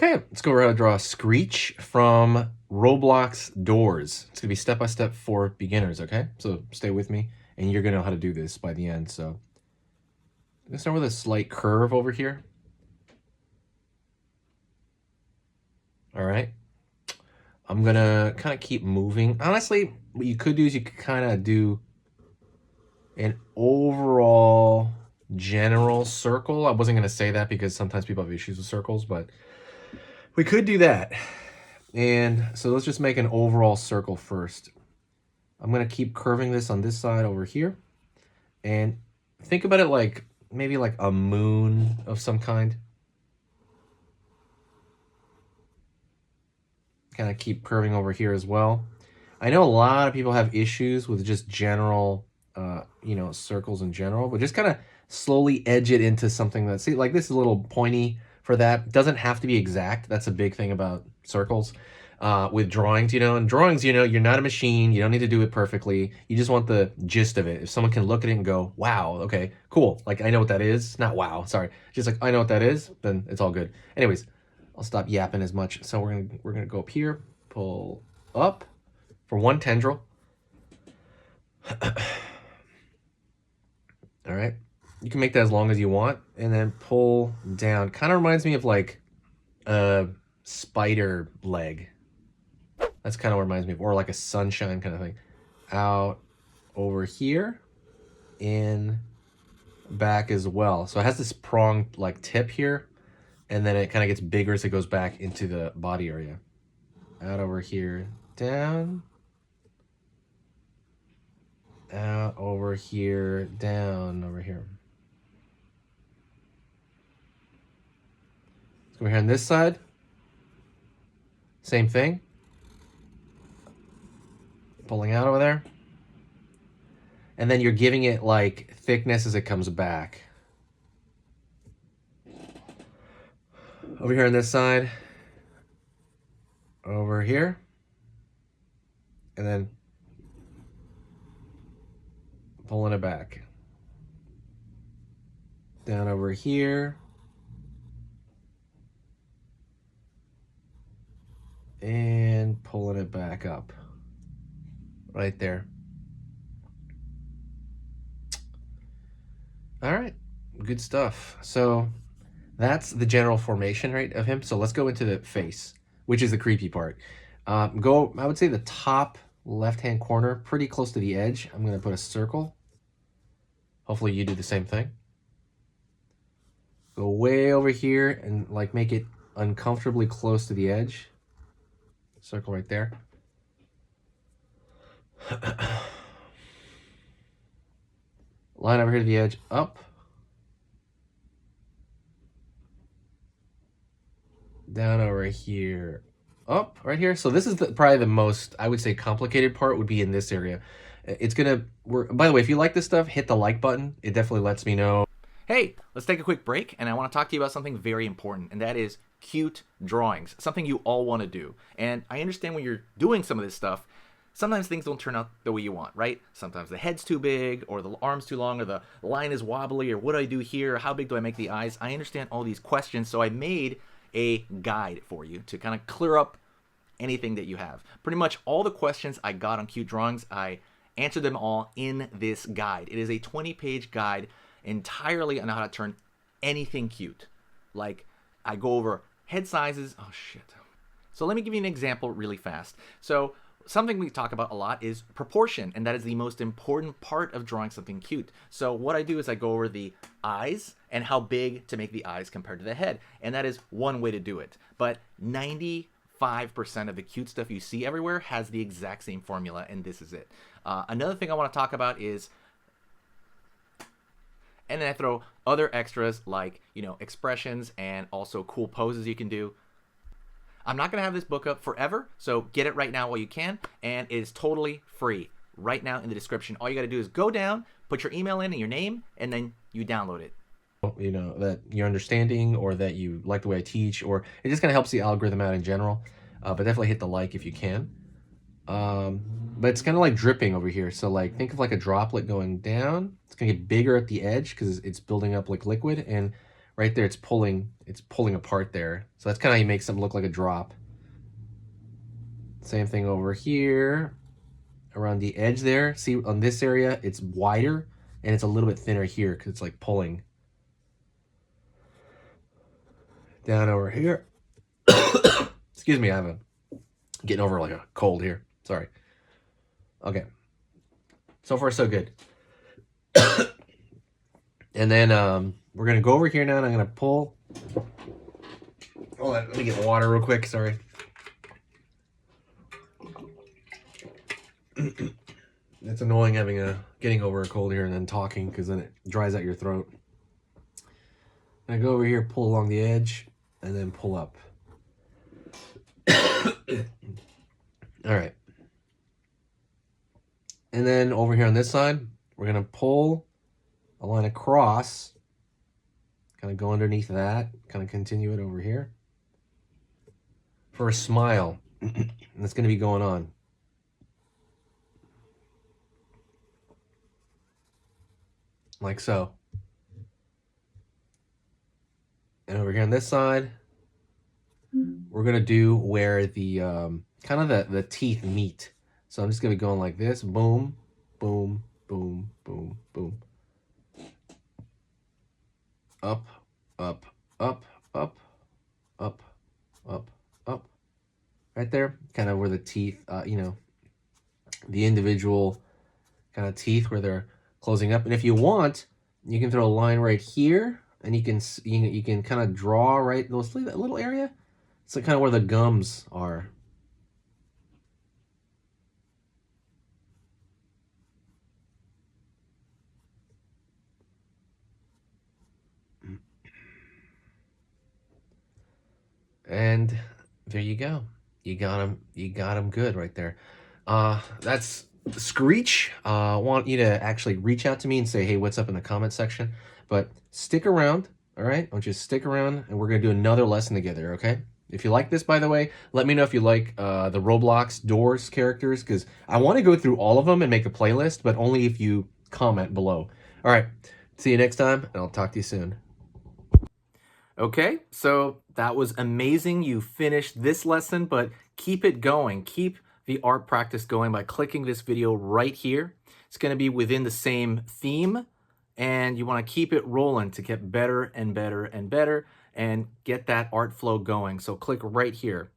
Okay, let's go over how to draw Screech from Roblox Doors. It's gonna be step-by-step for beginners, okay? So stay with me, and you're gonna know how to do this by the end. So I'm gonna start with a slight curve over here. All right. I'm gonna kind of keep moving. Honestly, what you could do is you could kind of do an overall general circle. I wasn't gonna say that because sometimes people have issues with circles, but we could do that. And so let's just make an overall circle first. I'm going to keep curving this on this side over here. And think about it like maybe like a moon of some kind. Kind of keep curving over here as well. I know a lot of people have issues with just general, circles in general, but just kind of slowly edge it into something that, see, like this is a little pointy for that. It doesn't have to be exact. That's a big thing about circles. With drawings, and drawings, you're not a machine. You don't need to do it perfectly. You just want the gist of it. If someone can look at it and go, wow, okay, cool. Like, I know what that is. Not wow, sorry. Just like, I know what that is, then it's all good. Anyways, I'll stop yapping as much. So we're gonna go up here, pull up for one tendril. All right. You can make that as long as you want, and then pull down. Kind of reminds me of like a spider leg. That's kind of what it reminds me of, or like a sunshine kind of thing. Out over here, in back as well. So it has this pronged like tip here, and then it kind of gets bigger as it goes back into the body area. Out over here, down. Out over here, down over here. Let's go over here on this side. Same thing. Pulling out over there. And then you're giving it like thickness as it comes back. Over here on this side. Over here. And then pulling it back. Down over here. And pulling it back up. Right there. All right, good stuff. So that's the general formation, right, of him. So let's go into the face, which is the creepy part. I would say the top left-hand corner, pretty close to the edge. I'm gonna put a circle. Hopefully you do the same thing. Go way over here and like make it uncomfortably close to the edge. Circle right there. Line over here to the edge, up. Down over here, up, right here. So this is probably the most, I would say, complicated part would be in this area. It's gonna work. By the way, if you like this stuff, hit the like button. It definitely lets me know. Hey, let's take a quick break, and I want to talk to you about something very important, and that is cute drawings, something you all want to do. And I understand when you're doing some of this stuff, sometimes things don't turn out the way you want, right? Sometimes the head's too big, or the arm's too long, or the line is wobbly, or what do I do here? How big do I make the eyes? I understand all these questions, so I made a guide for you to kind of clear up anything that you have. Pretty much all the questions I got on cute drawings, I answered them all in this guide. It is a 20-page guide entirely on how to turn anything cute. Like, I go over head sizes. Oh, shit. So let me give you an example really fast. So something we talk about a lot is proportion, and that is the most important part of drawing something cute. So what I do is I go over the eyes and how big to make the eyes compared to the head, and that is one way to do it. But 95% of the cute stuff you see everywhere has the exact same formula, and this is it. Another thing I want to talk about is, and then I throw other extras like, expressions and also cool poses you can do. I'm not going to have this book up forever, so get it right now while you can, and it is totally free right now in the description. All you got to do is go down, put your email in and your name, and then you download it. That you're understanding, or that you like the way I teach, or it just kind of helps the algorithm out in general. But definitely hit the like if you can. But it's kind of like dripping over here. So like, think of like a droplet going down. It's going to get bigger at the edge because it's building up like liquid. And right there, it's pulling apart there. So that's kind of how you make something look like a drop. Same thing over here, around the edge there. See, on this area, it's wider, and it's a little bit thinner here because it's like pulling. Down over here. Excuse me, getting over like a cold here. Sorry. Okay. So far, so good. And then we're going to go over here now, and I'm going to pull. Hold on, let me get water real quick. Sorry. It's annoying getting over a cold here and then talking, because then it dries out your throat. I go over here, pull along the edge, and then pull up. All right. And then over here on this side, we're going to pull a line across, kind of go underneath that, kind of continue it over here for a smile. That's going to be going on. Like so. And over here on this side, we're going to do where the kind of the teeth meet. So I'm just going to be going like this. Boom, boom, boom, boom, boom. Up, up, up, up, up, up, up. Right there, kind of where the teeth, the individual kind of teeth where they're closing up. And if you want, you can throw a line right here, and you can kind of draw right that little area. It's like kind of where the gums are. And there you go. You got him good right there. That's Screech. Want you to actually reach out to me and say, hey, what's up in the comment section. But stick around, all right? I want you to stick around, and we're going to do another lesson together, okay? If you like this, by the way, let me know if you like the Roblox Doors characters, because I want to go through all of them and make a playlist, but only if you comment below. All right, see you next time, and I'll talk to you soon. Okay, so that was amazing. You finished this lesson, but keep it going. Keep the art practice going by clicking this video right here. It's going to be within the same theme, and you want to keep it rolling to get better and better and better and get that art flow going. So click right here.